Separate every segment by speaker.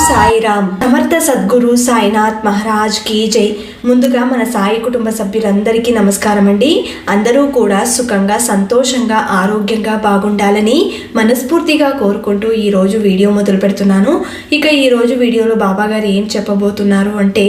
Speaker 1: సాయిరామ్. సమర్థ సద్గురు సాయినాథ్ మహారాజ్ కి జై. ముందుగా మన సాయి కుటుంబ సభ్యులందరికీ నమస్కారం అండి. అందరూ కూడా సుఖంగా, సంతోషంగా, ఆరోగ్యంగా బాగుండాలని మనస్ఫూర్తిగా కోరుకుంటూ ఈరోజు వీడియో మొదలు పెడుతున్నాను. ఇక ఈరోజు వీడియోలో బాబా గారు ఏం చెప్పబోతున్నారు అంటే,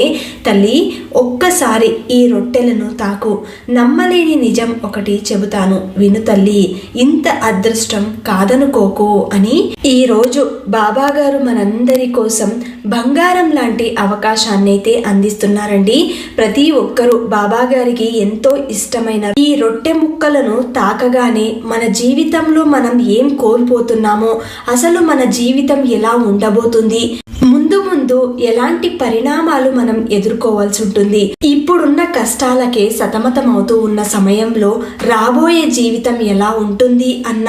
Speaker 1: తల్లి ఒక్కసారి ఈ రొట్టెలను తాకు, నమ్మలేని నిజం ఒకటి చెబుతాను విను తల్లి, ఇంత అదృష్టం కాదనుకోకు అని ఈరోజు బాబా గారు మనందరి కోసం బంగారం లాంటి అవకాశాన్ని అయితే అందిస్తున్నారండి. ప్రతి ఒక్కరూ బాబా గారికి ఎంతో ఇష్టమైన ఈ రొట్టె ముక్కలను తాకగానే మన జీవితంలో మనం ఏం కోల్పోతున్నామో, అసలు మన జీవితం ఎలా ఉండబోతుంది, ముందు ముందు ఎలాంటి పరిణామాలు మనం ఎదుర్కోవాల్సి ఉంటుంది, ఇప్పుడున్న కష్టాలకే సతమతమవుతూ ఉన్న సమయంలో రాబోయే జీవితం ఎలా ఉంటుంది అన్న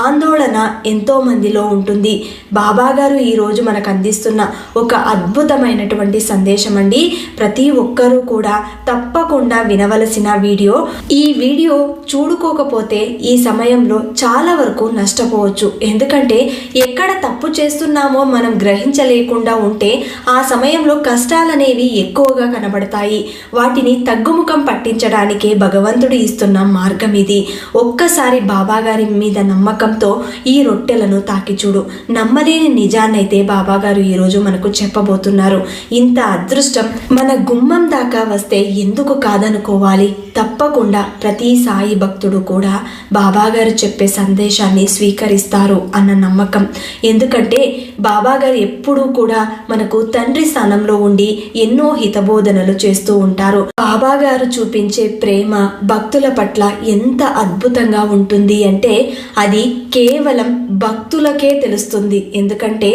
Speaker 1: ఆందోళన ఎంతో మందిలో ఉంటుంది. బాబా గారు ఈరోజు మనకు అందిస్తున్న ఒక అద్భుతమైనటువంటి సందేశం అండి. ప్రతి ఒక్కరూ కూడా తప్పకుండా వినవలసిన వీడియో. ఈ వీడియో చూడుకోకపోతే ఈ సమయంలో చాలా వరకు నష్టపోవచ్చు. ఎందుకంటే ఎక్కడ తప్పు చేస్తున్నామో మనం గ్రహించలేకుండా ఉంటే ఆ సమయంలో కష్టాలనేవి ఎక్కువగా కనబడతాయి. వాటిని తగ్గుముఖం పట్టించడానికే భగవంతుడు ఇస్తున్న మార్గం ఇది. ఒక్కసారి బాబా గారి మీద నమ్మకంతో ఈ రొట్టెలను తాకి చూడు. నమ్మలేని నిజాన్నైతే బాబా గారు ఈరోజు మనకు చెప్పబోతున్నారు. ఇంత అదృష్టం మన గుమ్మం దాకా వస్తే ఎందుకు కాదనుకోవాలి? తప్పకుండా ప్రతి సాయి భక్తుడు కూడా బాబా గారు చెప్పే సందేశాన్ని స్వీకరిస్తారు అన్న నమ్మకం. ఎందుకంటే బాబా గారు ఎప్పుడూ కూడా మనకు తండ్రి స్థానంలో ఉండి ఎన్నో హితబోధనలు చేస్తూ ఉంటారు. బాబా గారు చూపించే ప్రేమ భక్తుల పట్ల ఎంత అద్భుతంగా ఉంటుంది అంటే అది కేవలం భక్తులకే తెలుస్తుంది. ఎందుకంటే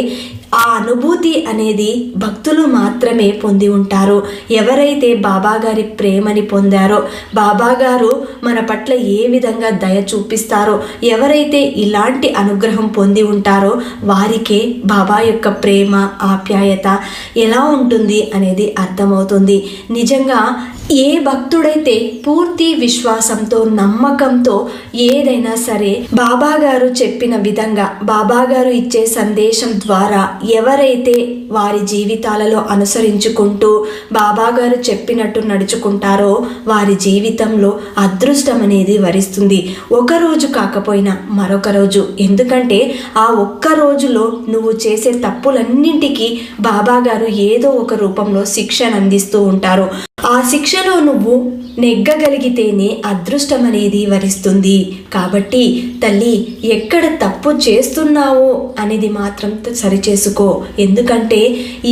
Speaker 1: ఆ అనుభూతి అనేది భక్తులు మాత్రమే పొంది ఉంటారు. ఎవరైతే బాబా గారి ప్రేమని పొందారో, బాబా గారు మన పట్ల ఏ విధంగా దయ చూపిస్తారో, ఎవరైతే ఇలాంటి అనుగ్రహం పొంది ఉంటారో వారికే బాబా యొక్క ప్రేమ, ఆప్యాయత ఎలా ఉంటుంది అనేది అర్థమవుతుంది. నిజంగా ఏ భక్తుడైతే పూర్తి విశ్వాసంతో, నమ్మకంతో ఏదైనా సరే బాబా గారు చెప్పిన విధంగా, బాబా గారు ఇచ్చే సందేశం ద్వారా ఎవరైతే వారి జీవితాలలో అనుసరించుకుంటూ బాబా గారు చెప్పినట్టు నడుచుకుంటారో వారి జీవితంలో అదృష్టం అనేది వరిస్తుంది. ఒక రోజు కాకపోయినా మరొక రోజు. ఎందుకంటే ఆ ఒక్క రోజులో నువ్వు చేసే తప్పులన్నింటికీ బాబా గారు ఏదో ఒక రూపంలో శిక్షణ అందిస్తూ ఉంటారు. ఆ శిక్షలో నువ్వు నెగ్గగలిగితేనే అదృష్టం అనేది వరిస్తుంది. కాబట్టి తల్లి, ఎక్కడ తప్పు చేస్తున్నావో అనేది మాత్రం సరిచేసుకో. ఎందుకంటే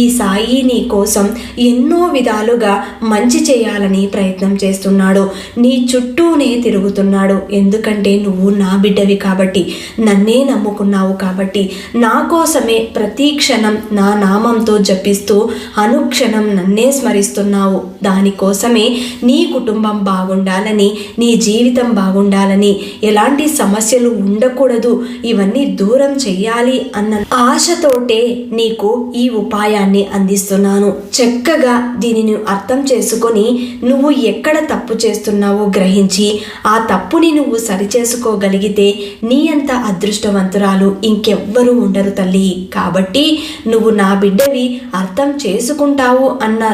Speaker 1: ఈ సాయి నీ కోసం ఎన్నో విధాలుగా మంచి చేయాలని ప్రయత్నం చేస్తున్నాడు. నీ చుట్టూనే తిరుగుతున్నాడు. ఎందుకంటే నువ్వు నా బిడ్డవి కాబట్టి, నన్నే నమ్ముకున్నావు కాబట్టి, నా కోసమే ప్రతి క్షణం నా నామంతో జపిస్తూ అనుక్షణం నన్నే స్మరిస్తున్నావు. దానికోసమే నీ కుటుంబం బాగుండాలని, నీ జీవితం బాగుండాలని, ఎలాంటి సమస్యలు ఉండకూడదు, ఇవన్నీ దూరం చెయ్యాలి అన్న ఆశతోటే నీకు ఈ ఉపాయాన్ని అందిస్తున్నాను. చక్కగా దీనిని అర్థం చేసుకొని నువ్వు ఎక్కడ తప్పు చేస్తున్నావో గ్రహించి ఆ తప్పుని నువ్వు సరిచేసుకోగలిగితే నీ అంత అదృష్టవంతురాలు ఇంకెవ్వరూ ఉండరు తల్లి. కాబట్టి నువ్వు నా బిడ్డవి, అర్థం చేసుకుంటావు అన్న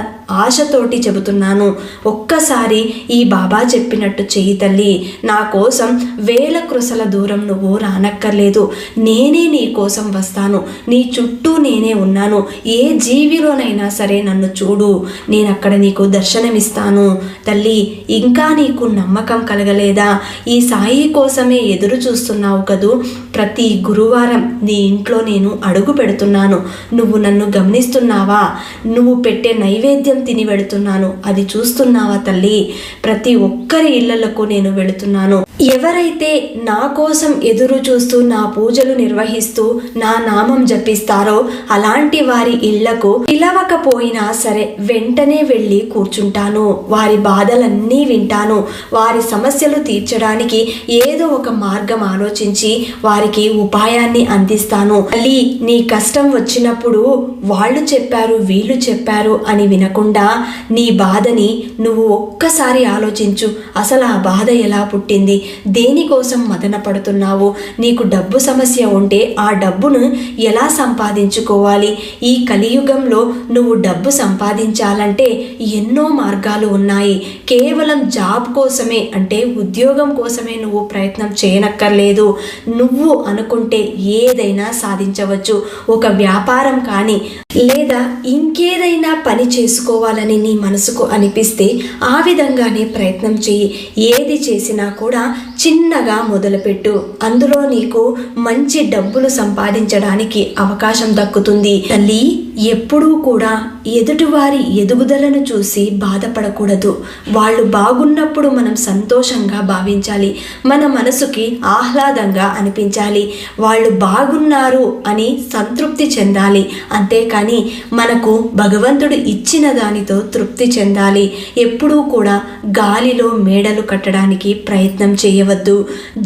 Speaker 1: ఆశతోటి చెబుతున్నాను. ఒక్కసారి ఈ బాబా చెప్పినట్టు చెయ్యి తల్లి. నా కోసం వేల కృసల దూరం నువ్వు రానక్కర్లేదు. నేనే నీ కోసం వస్తాను. నీ చుట్టూ నేనే ఉన్నాను. ఏ జీవిలోనైనా సరే నన్ను చూడు, నేను అక్కడ నీకు దర్శనమిస్తాను. తల్లి, ఇంకా నీకు నమ్మకం కలగలేదా? ఈ సాయి కోసమే ఎదురు చూస్తున్నావు కదూ. ప్రతి గురువారం నీ ఇంట్లో నేను అడుగు పెడుతున్నాను. నువ్వు నన్ను గమనిస్తున్నావా? నువ్వు పెట్టే నైవేద్యం తిని వెళుతున్నాను, అది చూస్తున్నావా తల్లి? ప్రతి ఒక్కరి ఇళ్లకు నేను వెళుతున్నాను. ఎవరైతే నా కోసం ఎదురు చూస్తూ నా పూజలు నిర్వహిస్తూ నా నామం జపిస్తారో అలాంటి వారి ఇళ్లకు పిలవకపోయినా సరే వెంటనే వెళ్ళి కూర్చుంటాను. వారి బాధలన్నీ వింటాను. వారి సమస్యలు తీర్చడానికి ఏదో ఒక మార్గం ఆలోచించి వారికి ఉపాయాన్ని అందిస్తాను. తల్లి, నీ కష్టం వచ్చినప్పుడు వాళ్ళు చెప్పారు, వీళ్ళు చెప్పారు అని వినకుండా నీ బాధని నువ్వు ఒక్కసారి ఆలోచించు. అసలు ఆ బాధ ఎలా పుట్టింది? దేనికోసం మదన పడుతున్నావు? నీకు డబ్బు సమస్య ఉంటే ఆ డబ్బును ఎలా సంపాదించుకోవాలి? ఈ కలియుగంలో నువ్వు డబ్బు సంపాదించాలంటే ఎన్నో మార్గాలు ఉన్నాయి. కేవలం జాబ్ కోసమే అంటే ఉద్యోగం కోసమే నువ్వు ప్రయత్నం చేయనక్కర్లేదు. నువ్వు అనుకుంటే ఏదైనా సాధించవచ్చు. ఒక వ్యాపారం కానీ లేదా ఇంకేదైనా పని చేసుకోవాలని నీ మనసుకు అనిపిస్తే ఆ విధంగానే ప్రయత్నం చెయ్యి. ఏది చేసినా కూడా చిన్నగా మొదలుపెట్టు. అందులో నీకు మంచి డబ్బులు సంపాదించడానికి అవకాశం దక్కుతుంది. తల్లి, ఎప్పుడూ కూడా ఎదుటివారి ఎదుగుదలను చూసి బాధపడకూడదు. వాళ్ళు బాగున్నప్పుడు మనం సంతోషంగా భావించాలి. మన మనసుకి ఆహ్లాదంగా అనిపించాలి. వాళ్ళు బాగున్నారు అని సంతృప్తి చెందాలి. అంతేకాని మనకు భగవంతుడు ఇచ్చిన దానితో తృప్తి చెందాలి. ఎప్పుడూ కూడా గాలిలో మేడలు కట్టడానికి ప్రయత్నం చేయవద్దు.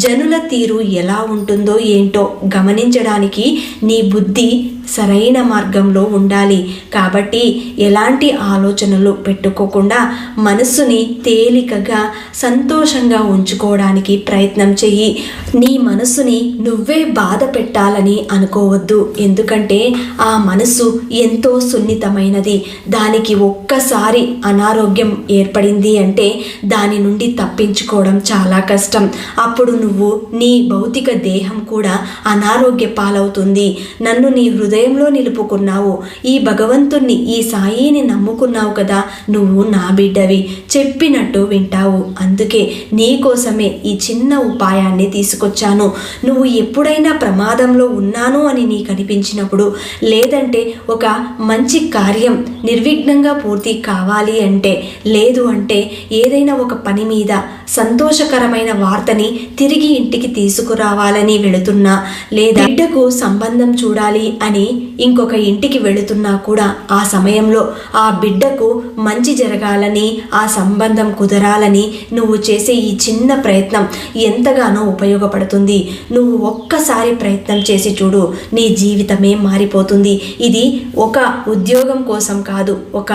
Speaker 1: జనుల తీరు ఎలా ఉంటుందో ఏంటో గమనించడానికి నీ బుద్ధి సరైన మార్గంలో ఉండాలి. కాబట్టి ఎలాంటి ఆలోచనలు పెట్టుకోకుండా మనస్సుని తేలికగా సంతోషంగా ఉంచుకోవడానికి ప్రయత్నం చెయ్యి. నీ మనస్సుని నువ్వే బాధ పెట్టాలని అనుకోవద్దు. ఎందుకంటే ఆ మనస్సు ఎంతో సున్నితమైనది. దానికి ఒక్కసారి అనారోగ్యం ఏర్పడింది అంటే దాని నుండి తప్పించుకోవడం చాలా కష్టం. అప్పుడు నువ్వు నీ భౌతిక దేహం కూడా అనారోగ్య పాలవుతుంది. నన్ను నీ హృదయంలో నిలుపుకున్నావు. ఈ భగవంతుణ్ణి, ఈ సాయిని నమ్ముకున్నావు కదా, నువ్వు నా బిడ్డవి, చెప్పినట్టు వింటావు. అందుకే నీ కోసమే ఈ చిన్న ఉపాయాన్ని తీసుకొచ్చాను. నువ్వు ఎప్పుడైనా ప్రమాదంలో ఉన్నాను అని నీకు అనిపించినప్పుడు, లేదంటే ఒక మంచి కార్యం నిర్విఘ్నంగా పూర్తి కావాలి అంటే, లేదు అంటే ఏదైనా ఒక పని మీద సంతోషకరమైన వార్తని తిరిగి ఇంటికి తీసుకురావాలని వెళుతున్నా, లేదా బిడ్డకు సంబంధం చూడాలి అని ఇంకొక ఇంటికి వెళుతున్నా కూడా ఆ సమయంలో ఆ బిడ్డకు మంచి జరగాలని, ఆ సంబంధం కుదరాలని నువ్వు చేసే ఈ చిన్న ప్రయత్నం ఎంతగానో ఉపయోగపడుతుంది. నువ్వు ఒక్కసారి ప్రయత్నం చేసి చూడు, నీ జీవితమే మారిపోతుంది. ఇది ఒక ఉద్యోగం కోసం కాదు, ఒక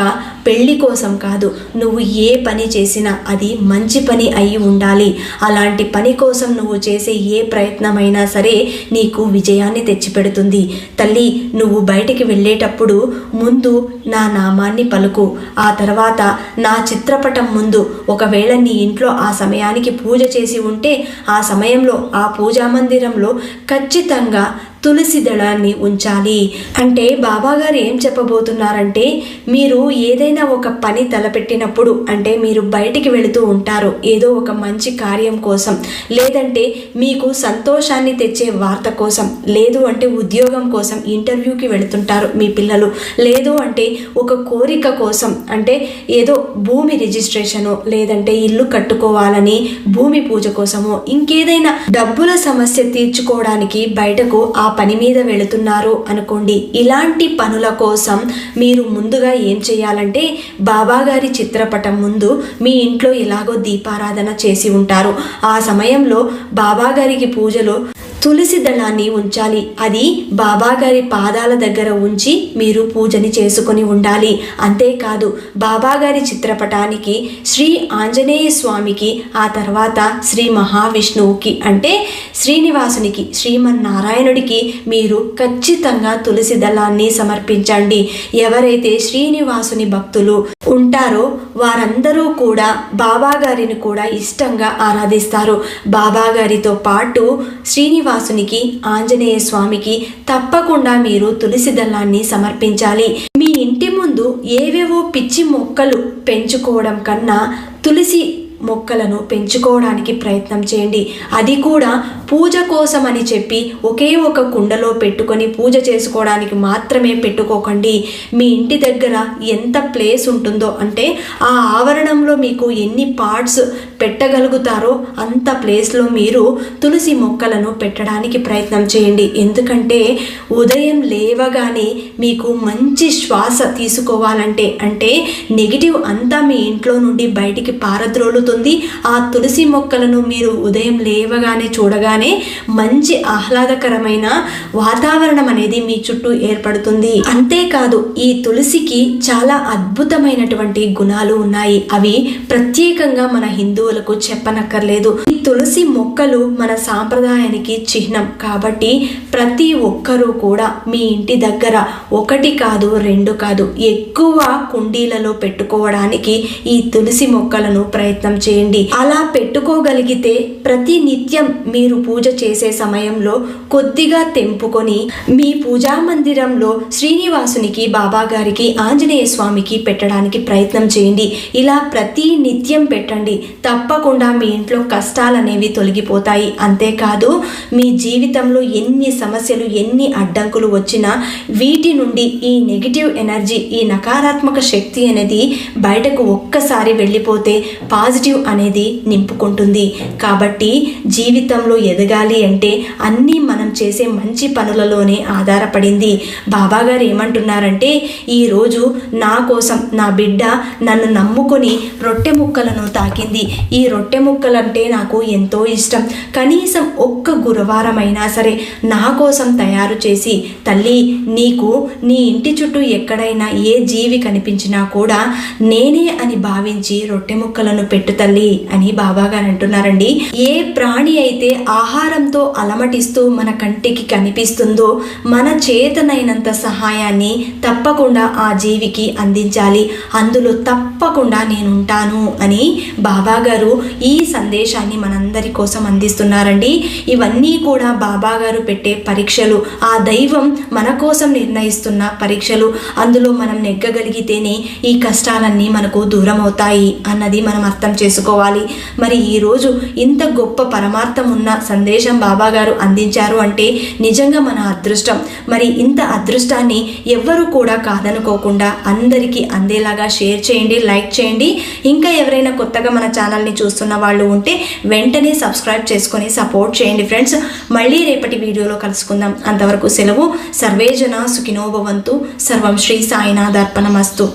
Speaker 1: పెళ్లి కోసం కాదు. నువ్వు ఏ పని చేసినా అది మంచి పని అయి ఉండాలి. అలాంటి పని కోసం నువ్వు చేసే ఏ ప్రయత్నమైనా సరే నీకు విజయాన్ని తెచ్చిపెడుతుంది. తల్లి, నువ్వు బయటికి వెళ్ళేటప్పుడు ముందు నా నామాన్ని పలుకు. ఆ తర్వాత నా చిత్రపటం ముందు, ఒకవేళ నీ ఇంట్లో ఆ సమయానికి పూజ చేసి ఉంటే ఆ సమయంలో ఆ పూజా మందిరంలో ఖచ్చితంగా తులసి దళాన్ని ఉంచాలి. అంటే బాబాగారు ఏం చెప్పబోతున్నారంటే, మీరు ఏదైనా ఒక పని తలపెట్టినప్పుడు, అంటే మీరు బయటికి వెళుతూ ఉంటారు ఏదో ఒక మంచి కార్యం కోసం, లేదంటే మీకు సంతోషాన్ని తెచ్చే వార్త కోసం, లేదు అంటే ఉద్యోగం కోసం ఇంటర్వ్యూకి వెళుతుంటారు మీ పిల్లలు, లేదు అంటే ఒక కోరిక కోసం, అంటే ఏదో భూమి రిజిస్ట్రేషను, లేదంటే ఇల్లు కట్టుకోవాలని భూమి పూజ కోసమో, ఇంకేదైనా డబ్బుల సమస్య తీర్చుకోవడానికి బయటకు ఆ పని మీద వెళుతున్నారు అనుకోండి. ఇలాంటి పనుల కోసం మీరు ముందుగా ఏం చేయాలంటే, బాబాగారి చిత్రపటం ముందు మీ ఇంట్లో ఎలాగో దీపారాధన చేసి ఉంటారు. ఆ సమయంలో బాబాగారికి పూజలో తులసి దళాన్ని ఉంచాలి. అది బాబాగారి పాదాల దగ్గర ఉంచి మీరు పూజని చేసుకొని ఉండాలి. అంతేకాదు బాబాగారి చిత్రపటానికి, శ్రీ ఆంజనేయ స్వామికి, ఆ తర్వాత శ్రీ మహావిష్ణువుకి అంటే శ్రీనివాసునికి, శ్రీమన్నారాయణుడికి మీరు ఖచ్చితంగా తులసి దళాన్ని సమర్పించండి. ఎవరైతే శ్రీనివాసుని భక్తులు ఉంటారో వారందరూ కూడా బాబాగారిని కూడా ఇష్టంగా ఆరాధిస్తారు. బాబాగారితో పాటు శ్రీనివాసునికి, ఆంజనేయ స్వామికి తప్పకుండా మీరు తులసి దళాన్ని సమర్పించాలి. మీ ఇంటి ముందు ఏవేవో పిచ్చి మొక్కలు పెంచుకోవడం కన్నా తులసి మొక్కలను పెంచుకోవడానికి ప్రయత్నం చేయండి. అది కూడా పూజ కోసం అని చెప్పి ఒకే ఒక కుండలో పెట్టుకొని పూజ చేసుకోవడానికి మాత్రమే పెట్టుకోకండి. మీ ఇంటి దగ్గర ఎంత ప్లేస్ ఉంటుందో, అంటే ఆ ఆవరణంలో మీకు ఎన్ని పార్ట్స్ పెట్టగలుగుతారో అంత ప్లేస్లో మీరు తులసి మొక్కలను పెట్టడానికి ప్రయత్నం చేయండి. ఎందుకంటే ఉదయం లేవగానే మీకు మంచి శ్వాస తీసుకోవాలంటే, అంటే నెగిటివ్ అంతా మీ ఇంట్లో నుండి బయటికి పారద్రోలుతుంది. ఆ తులసి మొక్కలను మీరు ఉదయం లేవగానే చూడగానే చూడగానే మంచి ఆహ్లాదకరమైన వాతావరణం అనేది మీ చుట్టూ ఏర్పడుతుంది. అంతేకాదు ఈ తులసికి చాలా అద్భుతమైనటువంటి గుణాలు ఉన్నాయి. అవి ప్రత్యేకంగా మన హిందువులకు చెప్పనక్కర్లేదు. ఈ తులసి మొక్కలు మన సాంప్రదాయానికి చిహ్నం కాబట్టి ప్రతి ఒక్కరూ కూడా మీ ఇంటి దగ్గర ఒకటి కాదు, రెండు కాదు, ఎక్కువ కుండీలలో పెట్టుకోవడానికి ఈ తులసి మొక్కలను ప్రయత్నం చేయండి. అలా పెట్టుకోగలిగితే ప్రతి నిత్యం మీరు పూజ చేసే సమయంలో కొద్దిగా తెంపుకొని మీ పూజా మందిరంలో శ్రీనివాసునికి, బాబా గారికి, ఆంజనేయ స్వామికి పెట్టడానికి ప్రయత్నం చేయండి. ఇలా ప్రతి నిత్యం పెట్టండి. తప్పకుండా మీ ఇంట్లో కష్టాలనేవి తొలగిపోతాయి. అంతేకాదు మీ జీవితంలో ఎన్ని సమస్యలు, ఎన్ని అడ్డంకులు వచ్చినా వీటి నుండి ఈ నెగిటివ్ ఎనర్జీ, ఈ నకారాత్మక శక్తి అనేది బయటకు ఒక్కసారి వెళ్ళిపోతే పాజిటివ్ అనేది నింపుకుంటుంది. కాబట్టి జీవితంలో ఎదగాలి అంటే అన్నీ మనం చేసే మంచి పనులలోనే ఆధారపడింది. బాబా గారు ఏమంటున్నారంటే, ఈరోజు నా కోసం నా బిడ్డ నన్ను నమ్ముకొని రొట్టె ముక్కలను తాకింది. ఈ రొట్టె ముక్కలంటే నాకు ఎంతో ఇష్టం. కనీసం ఒక్క గురువారం అయినా సరే నా కోసం తయారు చేసి, తల్లి నీకు నీ ఇంటి చుట్టూ ఎక్కడైనా ఏ జీవి కనిపించినా కూడా నేనే అని భావించి రొట్టె ముక్కలను పెట్టు తల్లి అని బాబా గారు అంటున్నారండి. ఏ ప్రాణి అయితే ఆహారంతో అలమటిస్తూ మన కంటికి కనిపిస్తుందో మన చేతనైనంత సహాయాన్ని తప్పకుండా ఆ జీవికి అందించాలి. అందులో తప్పకుండా నేను ఉంటాను అని బాబా గారు ఈ సందేశాన్ని మనందరి కోసం అందిస్తున్నారండి. ఇవన్నీ కూడా బాబా గారు పెట్టే పరీక్షలు, ఆ దైవం మన కోసం నిర్ణయిస్తున్న పరీక్షలు. అందులో మనం నెగ్గగలిగితేనే ఈ కష్టాలన్నీ మనకు దూరం అవుతాయి అన్నది మనం అర్థం చేసుకోవాలి. మరి ఈరోజు ఇంత గొప్ప పరమార్థం ఉన్న సందేశం బాబా గారు అందించారు అంటే నిజంగా మన అదృష్టం. మరి ఇంత అదృష్టాన్ని ఎవ్వరూ కూడా కాదనుకోకుండా అందరికీ అందేలాగా షేర్ చేయండి, లైక్ చేయండి. ఇంకా ఎవరైనా కొత్తగా మన ఛానల్ని చూస్తున్న వాళ్ళు ఉంటే వెంటనే సబ్స్క్రైబ్ చేసుకొని సపోర్ట్ చేయండి ఫ్రెండ్స్. మళ్ళీ రేపటి వీడియోలో కలుసుకుందాం. అంతవరకు సెలవు. సర్వేజన సుఖినో భవంతు. సర్వం శ్రీ సాయినాథార్పణమస్తు.